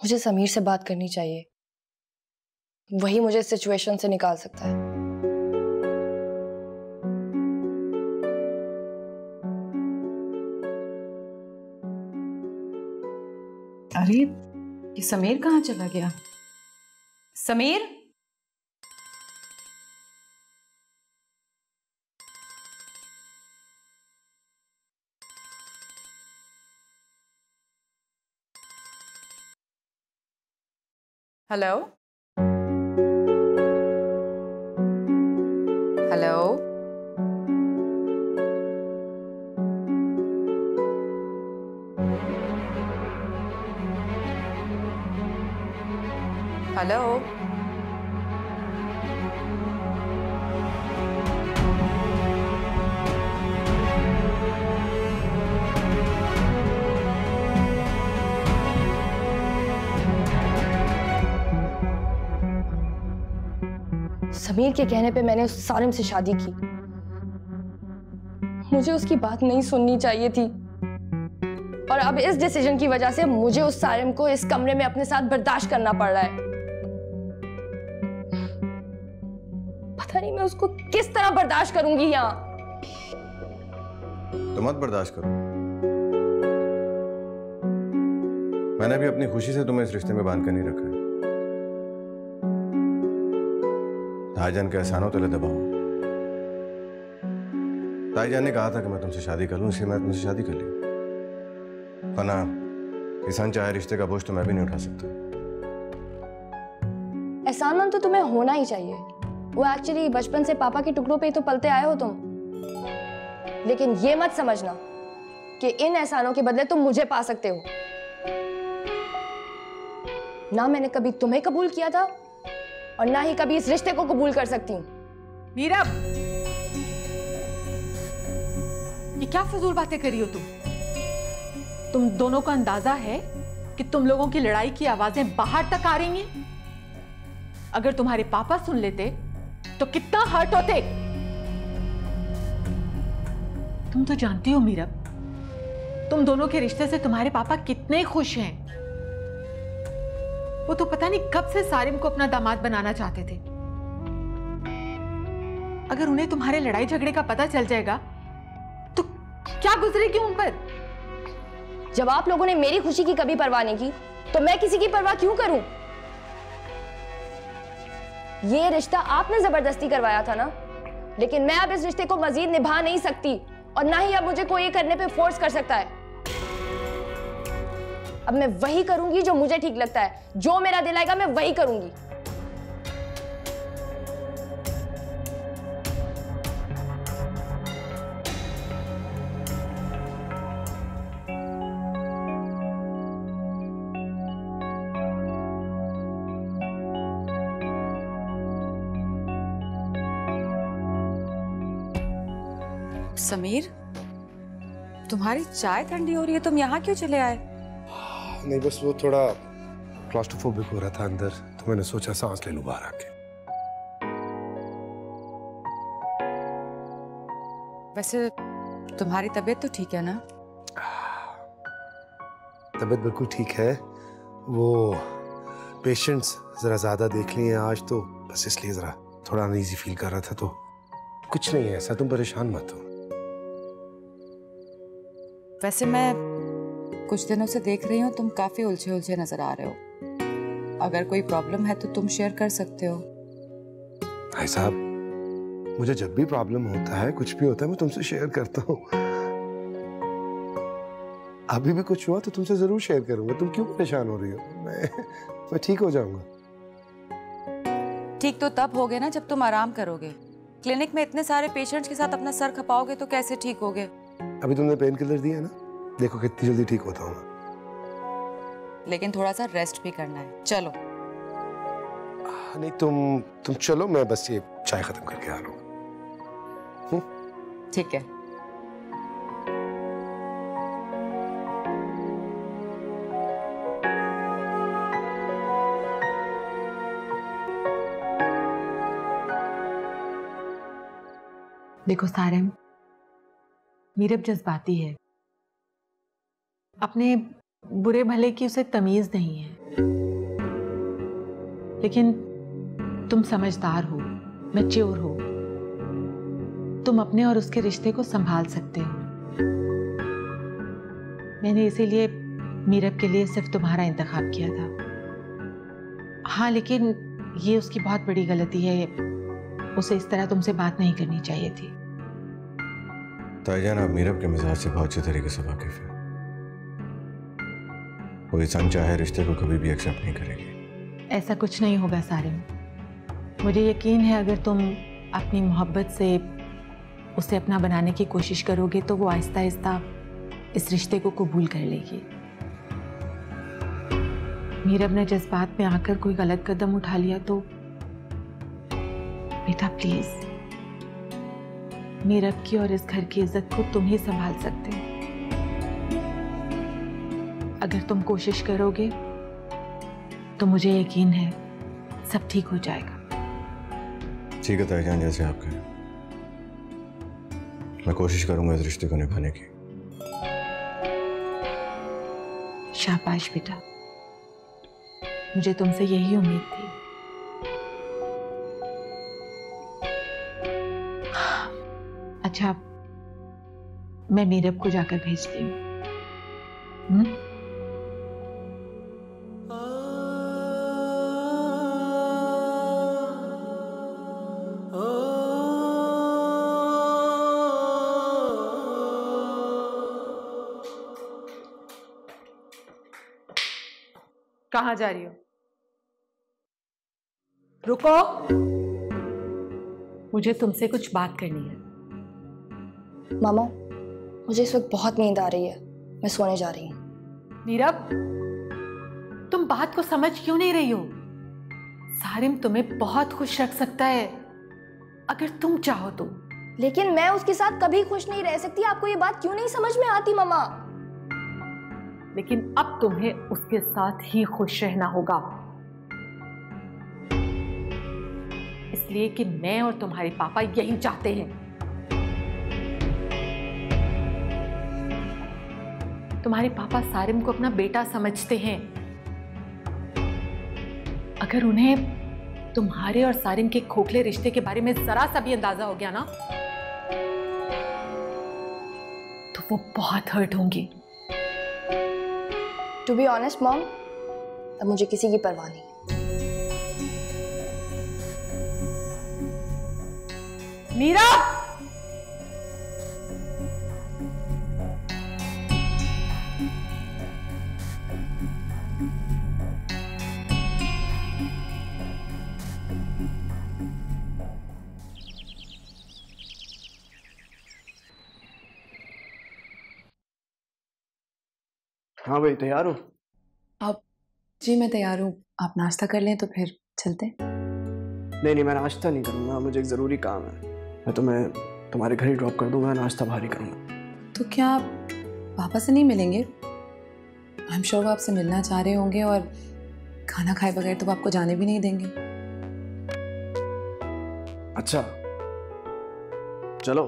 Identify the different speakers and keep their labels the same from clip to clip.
Speaker 1: मुझे समीर से बात करनी चाहिए, वही मुझे इस सिचुएशन से निकाल सकता है।
Speaker 2: अरे ये समीर कहाँ चला गया? Sameer, hello hello, hello,
Speaker 1: Sameer के कहने पे मैंने उस सारिम से शादी की। मुझे उसकी बात नहीं सुननी चाहिए थी, और अब इस डिसीजन की वजह से मुझे उस सारिम को इस कमरे में अपने साथ बर्दाश्त करना पड़ रहा है। पता नहीं मैं उसको किस तरह बर्दाश्त करूंगी यहाँ।
Speaker 3: तो मत बर्दाश्त करो। मैंने भी अपनी खुशी से तुम्हें इस रिश्ते में बांध कर नहीं रखा है। ताईजान के एहसानों तले दबाओ। ताईजान ने कहा था कि मैं तुमसे शादी कर लूं, इसलिए मैं तुमसे शादी कर ली। वरना किसान चाहे रिश्ते का बोझ तो मैं भी नहीं उठा सकता।
Speaker 1: एहसानमंद तो तुम्हें होना ही चाहिए। वो एक्चुअली बचपन से पापा के टुकड़ों पे ही तो पलते आए हो तुम। लेकिन ये मत समझना कि इन एहसानों के बदले तुम मुझे पा सकते हो। ना मैंने कभी तुम्हें कबूल किया था और ना ही कभी इस रिश्ते को कबूल कर सकती हूँ।
Speaker 2: मीरा, ये क्या फजूल बातें कर रही हो तुम दोनों को अंदाजा है कि तुम लोगों की लड़ाई की आवाजें बाहर तक आ रही हैं? अगर तुम्हारे पापा सुन लेते तो कितना हर्ट होते। तुम तो जानती हो मीरा, तुम दोनों के रिश्ते से तुम्हारे पापा कितने खुश हैं। वो तो पता नहीं कब से सारिम को अपना दामाद बनाना चाहते थे। अगर उन्हें तुम्हारे लड़ाई झगड़े का पता चल जाएगा तो क्या गुजरेगी उन पर?
Speaker 1: जब आप लोगों ने मेरी खुशी की कभी परवाह नहीं की, तो मैं किसी की परवाह क्यों करूं? ये रिश्ता आपने जबरदस्ती करवाया था ना, लेकिन मैं अब इस रिश्ते को मजीद निभा नहीं सकती, और ना ही अब मुझे कोई ये करने पे फोर्स कर सकता है। अब मैं वही करूंगी जो मुझे ठीक लगता है, जो मेरा दिल आएगा मैं वही करूंगी।
Speaker 4: समीर, तुम्हारी चाय ठंडी हो रही है, तुम यहाँ क्यों चले आए?
Speaker 5: नहीं, बस वो थोड़ा क्लॉस्ट्रोफोबिक हो रहा था अंदर, तो मैंने सोचा सांस ले लूं बाहर आके।
Speaker 4: वैसे तुम्हारी तबीयत तो ठीक है ना?
Speaker 5: तबीयत बिल्कुल ठीक है। वो पेशेंट्स जरा ज्यादा देख लिए आज, तो बस इसलिए जरा थोड़ा अनईजी फील कर रहा था। तो कुछ नहीं है ऐसा, तुम परेशान मत हो।
Speaker 4: वैसे मैं कुछ दिनों से देख रही हूँ तुम काफी उलझे उलझे नजर आ रहे हो। अगर कोई प्रॉब्लम है तो तुम शेयर कर सकते हो।
Speaker 5: भाई साहब, मुझे जब भी प्रॉब्लम होता है, कुछ भी होता है, मैं तुमसे शेयर करता हूँ। अभी भी कुछ हुआ तो तुमसे जरूर शेयर करूंगा। तुम क्यों परेशान हो रही हो? मैं ठीक हो जाऊंगा।
Speaker 4: ठीक तो तब होगे ना जब तुम आराम करोगे। क्लिनिक में इतने सारे पेशेंट्स के साथ अपना सर खपाओगे तो कैसे ठीक होगे?
Speaker 5: अभी तुमने पेन किलर दिया है ना, देखो कितनी जल्दी ठीक होता हूँ।
Speaker 4: लेकिन थोड़ा सा रेस्ट भी करना है। चलो।
Speaker 5: नहीं, तुम चलो, मैं बस ये चाय खत्म करके आ रहा हूँ।
Speaker 4: ठीक है।
Speaker 2: देखो सारिम, मीरब जज्बाती है। अपने बुरे भले की उसे तमीज नहीं है। लेकिन तुम समझदार हो, मैच्योर हो, तुम अपने और उसके रिश्ते को संभाल सकते हो। मैंने इसीलिए मीरब के लिए सिर्फ तुम्हारा इंतखाब किया था। हाँ, लेकिन ये उसकी बहुत बड़ी गलती है, उसे इस तरह तुमसे बात नहीं करनी चाहिए थी।
Speaker 3: ताईजान, आप मीरब के मिजाज से बहुत अच्छे तरीके से वाकिफ है। वो इंसान चाहे रिश्ते को कभी भी एक्सेप्ट नहीं करेगी।
Speaker 2: ऐसा कुछ नहीं होगा सारिम, मुझे यकीन है अगर तुम अपनी मोहब्बत से उसे अपना बनाने की कोशिश करोगे तो वो आहिस्ता आहिस्ता इस रिश्ते को कबूल कर लेगी। मीरब ने जज्बात में आकर कोई गलत कदम उठा लिया तो बेटा प्लीज, मीरब की और इस घर की इज्जत को तुम ही संभाल सकते हो। अगर तुम कोशिश करोगे तो मुझे यकीन है सब ठीक हो जाएगा।
Speaker 3: ठीक है ताईजान, जैसे आप कहें। मैं कोशिश करूंगा इस रिश्ते को निभाने की।
Speaker 2: शाबाश बेटा, मुझे तुमसे यही उम्मीद थी। अच्छा, मैं मीरब को जाकर भेजती हूँ। कहाँ जा रही हो? रुको, मुझे तुमसे कुछ बात करनी है।
Speaker 1: मामा, मुझे इस वक्त बहुत नींद आ रही है, मैं सोने जा रही हूँ।
Speaker 2: नीरब, तुम बात को समझ क्यों नहीं रही हो? सारिम तुम्हें बहुत खुश रख सकता है अगर तुम चाहो तो।
Speaker 1: लेकिन मैं उसके साथ कभी खुश नहीं रह सकती। आपको ये बात क्यों नहीं समझ में आती मामा?
Speaker 2: लेकिन अब तुम्हें उसके साथ ही खुश रहना होगा, इसलिए कि मैं और तुम्हारे पापा यही चाहते हैं। तुम्हारे पापा सारिम को अपना बेटा समझते हैं। अगर उन्हें तुम्हारे और सारिम के खोखले रिश्ते के बारे में जरा सा भी अंदाजा हो गया ना, तो वो बहुत हर्ट होंगी।
Speaker 1: टू बी ऑनेस्ट मॉम, अब मुझे किसी की परवाह नहीं।
Speaker 2: मीरा,
Speaker 6: हाँ भाई, तैयार हो?
Speaker 4: अब जी मैं तैयार हूँ। आप नाश्ता कर लें तो फिर चलते हैं।
Speaker 6: नहीं, मैं नाश्ता नहीं करूँगा, मुझे एक ज़रूरी काम है। मैं तुम्हें तुम्हारे घर ही ड्रॉप कर दूंगा, नाश्ता बाहर ही करूँगा।
Speaker 4: तो क्या आप पापा से नहीं मिलेंगे? आई एम श्योर वो आपसे मिलना चाह रहे होंगे और खाना खाए बगैर तो वो आपको जाने भी नहीं देंगे।
Speaker 6: अच्छा चलो,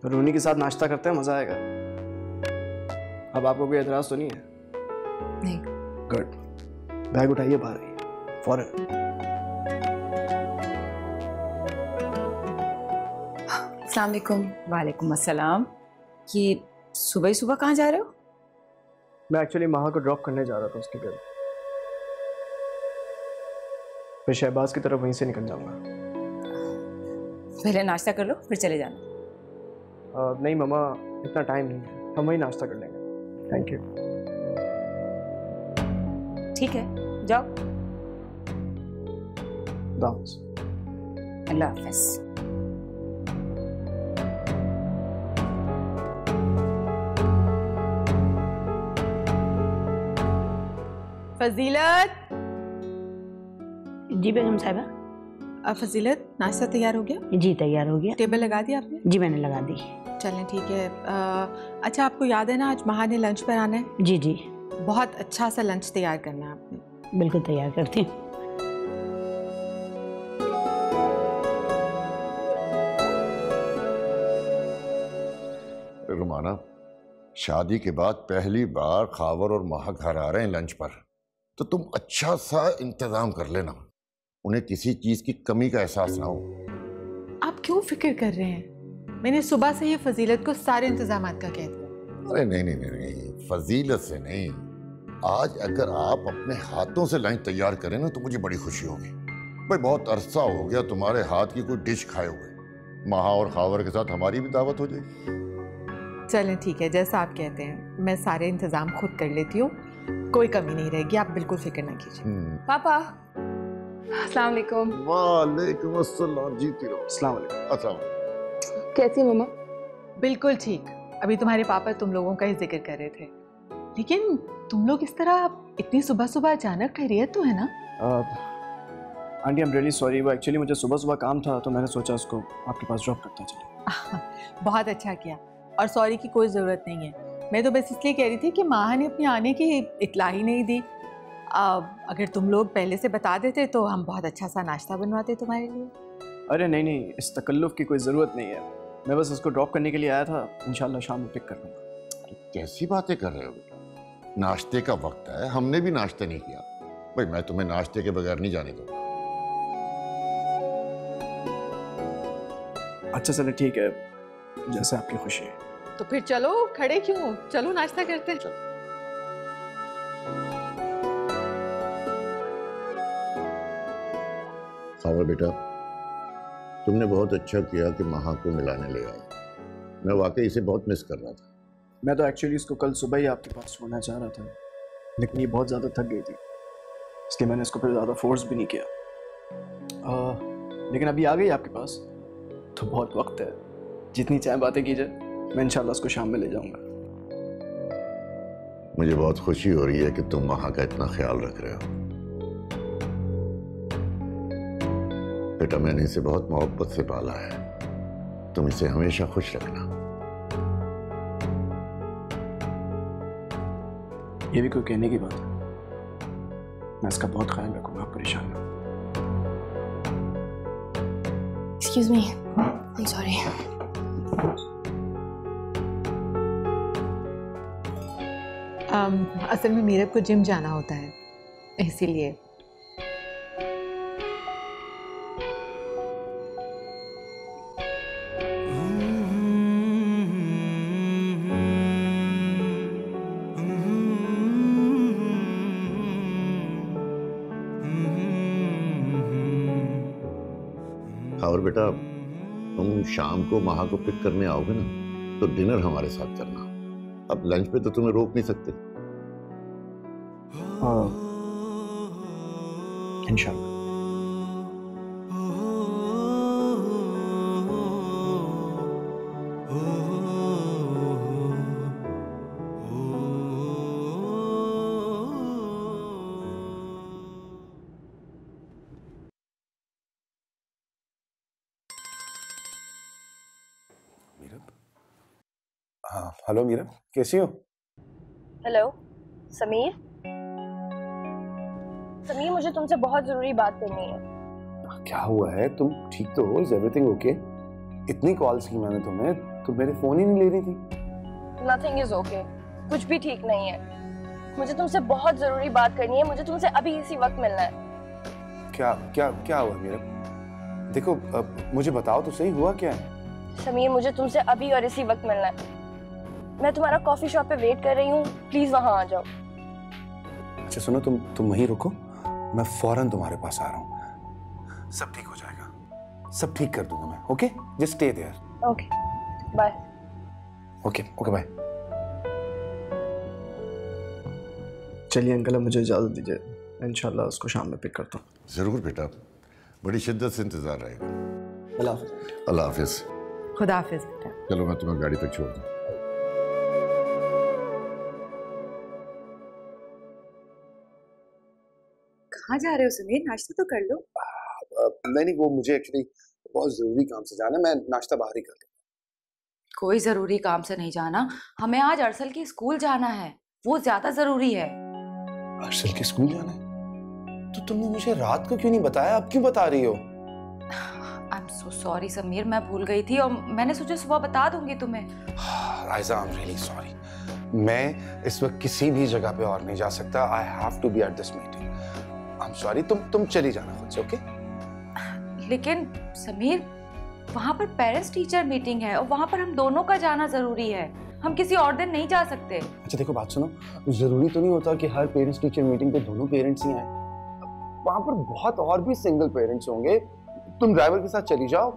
Speaker 6: तो रोनी के साथ नाश्ता करते हैं, मज़ा आएगा। अब आपको कोई एतराज़ तो नहीं है?
Speaker 4: नहीं।
Speaker 6: गुड, बैग उठाइए, बाहर आइए फौरन।
Speaker 4: अस्सलाम वालेकुम।
Speaker 7: वालेकुम अस्सलाम। ये सुबह ही सुबह कहाँ जा रहे हो?
Speaker 6: मैं एक्चुअली माँ को ड्रॉप करने जा रहा था उसके घर। मैं शहबाज की तरफ वहीं से निकल जाऊंगा।
Speaker 7: पहले नाश्ता कर लो फिर चले जाना।
Speaker 6: नहीं मम्मा, इतना टाइम नहीं है, हम वहीं नाश्ता कर लेंगे। Thank you.
Speaker 7: ठीक है, जाओ। अल्लाह हाफ़िज़।
Speaker 2: फजीलत।
Speaker 8: जी बेगम साहिबा।
Speaker 2: फजीलत, नाश्ता तैयार हो गया?
Speaker 8: जी तैयार हो गया।
Speaker 2: टेबल लगा दी आपने?
Speaker 8: जी मैंने लगा दी।
Speaker 2: चलें ठीक है। अच्छा, आपको याद है ना आज महा ने लंच पर आना है?
Speaker 8: जी जी,
Speaker 2: बहुत अच्छा सा लंच तैयार करना है आपने।
Speaker 8: बिल्कुल तैयार करती हूँ।
Speaker 9: रुमाना, शादी के बाद पहली बार खावर और महा घर आ रहे हैं लंच पर। तो तुम अच्छा सा इंतजाम कर लेना, उन्हें किसी चीज की कमी का एहसास ना हो।
Speaker 2: आप क्यों फिक्र कर रहे हैं? मैंने सुबह से ही फजीलत को सारे इंतजाम का कह दिया।
Speaker 9: अरे नहीं नहीं नहीं नहीं, फजीलत से नहीं, आज अगर आप अपने हाथों से लंच तैयार करें ना तो मुझे बड़ी खुशी होगी। भाई बहुत अरसा हो गया तुम्हारे हाथ की कोई डिश खाए हुए। महा और खावर के साथ हमारी भी दावत हो जाएगी।
Speaker 2: चलें ठीक है, जैसा आप कहते हैं, मैं सारे इंतजाम खुद कर लेती हूँ, कोई कमी नहीं रहेगी, आप बिल्कुल फिक्र ना कीजिए।
Speaker 1: पापा अस्सलाम वालेकुम।
Speaker 9: वालेकुम अस्सलाम। जीती रहो।
Speaker 6: अस्सलाम वालेकुम।
Speaker 9: अस्सलाम।
Speaker 1: कैसी हो मम्मा?
Speaker 2: बिल्कुल ठीक। अभी तुम्हारे पापा तुम लोगों का ही जिक्र कर रहे थे, लेकिन तुम लोग इस तरह इतनी सुबह सुबह अचानक, खैरियत तो है ना?
Speaker 6: Aunty I am really sorry, वो एक्चुअली मुझे सुबह सुबह काम था तो मैंने सोचा उसको आपके पास ड्रॉप करता चले।
Speaker 2: बहुत अच्छा किया, और सॉरी की कोई ज़रूरत नहीं है। मैं तो बस इसलिए कह रही थी कि माँ ने अपने आने की इत्ला ही नहीं दी। अगर तुम लोग पहले से बता देते तो हम बहुत अच्छा सा नाश्ता बनवाते तुम्हारे लिए।
Speaker 6: अरे नहीं नहीं, इस तकल्लुफ़ की कोई ज़रूरत नहीं है, मैं बस उसको ड्रॉप करने के लिए आया था, इंशाल्लाह शाम में पिक कर लूँगा।
Speaker 9: कैसी बातें कर रहे हो बेटा, नाश्ते का वक्त है, हमने भी नाश्ता नहीं किया। भाई मैं तुम्हें नाश्ते के बगैर नहीं जाने दूंगा।
Speaker 6: अच्छा चलो ठीक है, जैसे आपकी खुशी है।
Speaker 2: तो फिर चलो, खड़े क्यों, चलो नाश्ता करते हैं।
Speaker 9: खावर बेटा, तुमने बहुत अच्छा किया कि महा को मिलाने ले आए। मैं वाकई इसे बहुत मिस कर रहा था।
Speaker 6: मैं तो एक्चुअली इसको कल सुबह ही आपके पास छोड़ना चाह रहा था, लेकिन ये बहुत ज़्यादा थक गई थी, इसलिए मैंने इसको फिर ज़्यादा फोर्स भी नहीं किया। लेकिन अभी आ गई आपके पास तो बहुत वक्त है, जितनी चाहे बातें कीजिए, मैं इंशाल्लाह उसको शाम में ले जाऊंगा।
Speaker 9: मुझे बहुत खुशी हो रही है कि तुम महा का इतना ख्याल रख रहे हो। बेटा मैंने इसे बहुत मोहब्बत से पाला है, तुम इसे हमेशा खुश रखना।
Speaker 6: ये भी कोई कहने की बात है, मैं इसका बहुत ख्याल रखूंगा, परेशान ना।
Speaker 1: Excuse me, I'm sorry.
Speaker 2: असल में मीरब को जिम जाना होता है, इसीलिए।
Speaker 9: और बेटा तुम शाम को महा को पिक करने आओगे ना तो डिनर हमारे साथ करना। अब लंच पे तो तुम्हें रोक नहीं सकते।
Speaker 6: इंशाल्लाह।
Speaker 5: हाँ हेलो मीरा, कैसी हो?
Speaker 1: हेलो समीर। समीर मुझे तुमसे बहुत जरूरी बात करनी है।
Speaker 5: क्या हुआ है? तुम ठीक तो हो? Is everything okay? इतनी कॉल्स की मैंने तुम्हें, तुम मेरे फोन ही नहीं ले रही थी।
Speaker 1: नथिंग इज ओके, कुछ भी ठीक नहीं है। मुझे तुमसे बहुत जरूरी बात करनी है, मुझे तुमसे अभी इसी वक्त मिलना है।
Speaker 5: क्या क्या क्या हुआ मीरा? देखो मुझे बताओ तो सही, हुआ क्या है?
Speaker 1: समीर मुझे तुमसे अभी और इसी वक्त मिलना है। मैं तुम्हारा कॉफी शॉप पे वेट कर रही हूँ, प्लीज वहां आ जाओ।
Speaker 5: अच्छा सुनो, तुम वहीं रुको, मैं फौरन तुम्हारे पास आ रहा हूँ। सब ठीक हो जाएगा, सब ठीक कर दूंगा मैं। Okay just stay there.
Speaker 1: Okay bye.
Speaker 5: Okay okay bye.
Speaker 6: चलिए अंकल, मुझे इजाजत दीजिए, इंशाल्लाह उसको शाम में पिक करता हूँ।
Speaker 9: जरूर बेटा, बड़ी शिद्दत से इंतजार रहेगा।
Speaker 6: अल्लाह हाफिज।
Speaker 9: अल्लाह हाफिज।
Speaker 2: खुदा हाफिज बेटा।
Speaker 9: चलो मैं तुम्हें गाड़ी तक छोड़ दूँ।
Speaker 4: कहाँ जा रहे हो समीर? नाश्ता तो कर लो।
Speaker 5: नहीं वो मुझे एक्चुअली बहुत जरूरी काम से जाना है, मैं नाश्ता बाहर ही कर लूंगा।
Speaker 4: कोई जरूरी काम से नहीं जाना, हमें आज अरसल की स्कूल जाना है, वो ज्यादा जरूरी है।
Speaker 5: अरसल के स्कूल जाना है? तो तुमने मुझे रात को क्यों नहीं बताया, अब क्यों बता रही हो?
Speaker 4: I am so sorry Sameer, मैं भूल गई थी और मैंने सोचा सुबह बता दूंगी तुम्हें।
Speaker 5: राइजा आई एम रियली सॉरी। मैं इस वक्त किसी भी जगह पे और नहीं जा सकता। I have to be at this meeting. I am sorry, तुम चली जाना खुद से, ओके?
Speaker 4: लेकिन समीर, वहाँ पर पेरेंट्स टीचर मीटिंग है और वहाँ पर हम दोनों का जाना जरूरी है। हम किसी और दिन नहीं जा सकते।
Speaker 5: अच्छा देखो, बात सुनो, जरूरी तो नहीं होता कि हर पेरेंट्स टीचर मीटिंग पे दोनों पेरेंट्स ही आए। वहाँ पर बहुत और भी सिंगल पेरेंट्स होंगे। तुम ड्राइवर के साथ चली जाओ,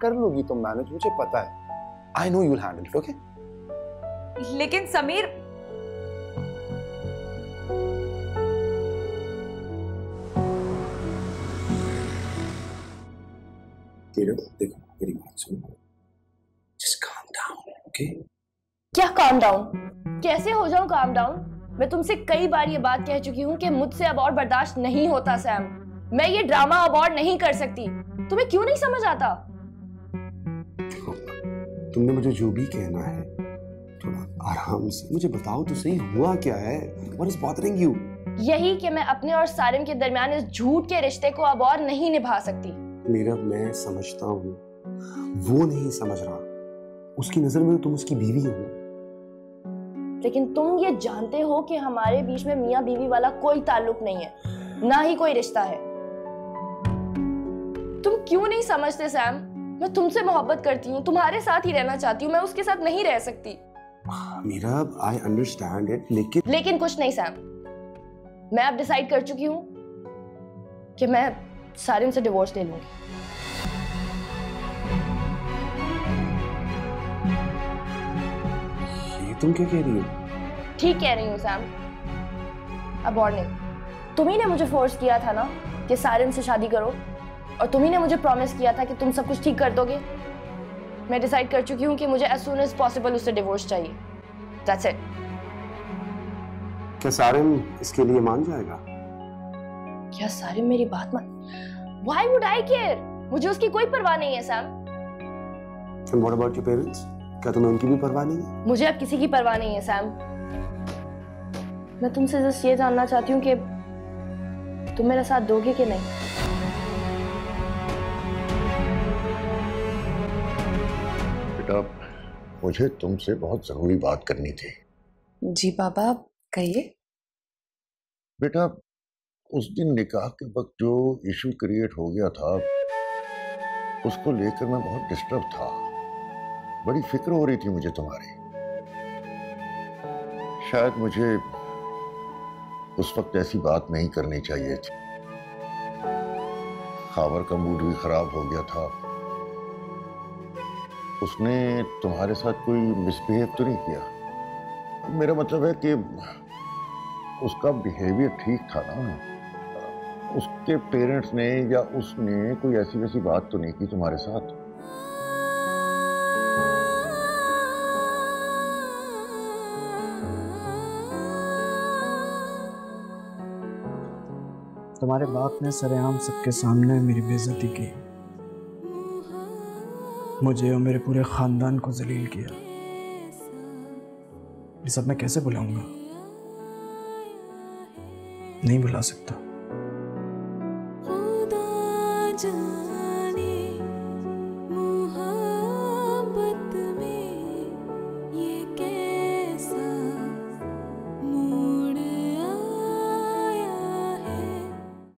Speaker 5: कर लोगी तुम मैनेज, मुझे पता है। I know you will handle it, okay?
Speaker 4: लेकिन समीर,
Speaker 5: देखो मेरी बात सुनो, जस्ट काम डाउन, ओके?
Speaker 1: क्या काम डाउन? कैसे हो जाऊं काम डाउन? मैं तुमसे कई बार ये बात कह चुकी हूँ कि मुझसे अब और बर्दाश्त नहीं होता सैम। मैं ये ड्रामा अब और नहीं कर सकती। तुम्हें क्यों नहीं समझ आता?
Speaker 5: तुमने मुझे जो भी कहना है थोड़ा आराम से मुझे बताओ तो सही, हुआ क्या है? What is bothering you?
Speaker 1: यही कि मैं अपने और सारिम के दरमियान इस झूठ के रिश्ते को अब और नहीं निभा सकती।
Speaker 5: मेरा, मैं समझता हूँ, वो नहीं समझ रहा। उसकी नजर में तुम उसकी बीवी हो।
Speaker 1: लेकिन तुम ये जानते हो कि हमारे बीच में मियाँ बीवी वाला कोई ताल्लुक नहीं है, ना ही कोई रिश्ता है। तुम क्यों नहीं समझते सैम? मैं तुमसे मोहब्बत करती हूँ, तुम्हारे साथ ही रहना चाहती हूँ, मैं उसके साथ नहीं रह सकती।
Speaker 5: मीरा, आई अंडरस्टैंड इट,
Speaker 1: लेकिन कुछ नहीं सैम। मैं अब डिसाइड कर चुकी हूँ कि मैं सारिम से डिवोर्स ले लूंगी।
Speaker 5: ये तुम क्या कह रही हो?
Speaker 1: ठीक कह रही हूँ सैम, अब और नहीं। तुम्ही ने मुझे फोर्स किया था ना कि सारिम से शादी करो, और तुम्ही ने मुझे प्रॉमिस किया था कि तुम सब कुछ ठीक कर दोगे। मैं डिसाइड कर चुकी हूँ कि मुझे as soon as possible उससे डिवोर्स चाहिए। That's it.
Speaker 5: क्या सारिम इसके लिए मान जाएगा?
Speaker 1: क्या सारिम मेरी बात मान? Why would I care? मुझे उसकी कोई परवाह नहीं है Sam.
Speaker 5: And what about your parents? क्या तुम्हें उनकी भी परवाह नहीं है?
Speaker 1: मुझे अब किसी की परवाह नहीं है सैम। मैं तुमसे बस ये जानना चाहती हूँ कि तुम मेरा साथ दोगे कि नहीं।
Speaker 9: बेटा, मुझे तुमसे बहुत जरूरी बात करनी थी।
Speaker 4: जी पापा, कहिए।
Speaker 9: बेटा, उस दिन निकाह के वक्त जो इशू क्रिएट हो गया था, उसको लेकर मैं बहुत डिस्टर्ब था। बड़ी फिक्र हो रही थी मुझे तुम्हारी। शायद मुझे उस वक्त ऐसी बात नहीं करनी चाहिए थी। खावर का मूड भी खराब हो गया था। उसने तुम्हारे साथ कोई मिसबिहेव तो नहीं किया? मेरा मतलब है कि उसका बिहेवियर ठीक था ना? उसके पेरेंट्स ने या उसने कोई ऐसी वैसी बात तो नहीं की तुम्हारे साथ?
Speaker 6: तुम्हारे बाप ने सरेआम सबके सामने मेरी बेइज्जती की, मुझे और मेरे पूरे खानदान को जलील किया। ये सब मैं कैसे भुलाऊंगा? नहीं भुला सकता।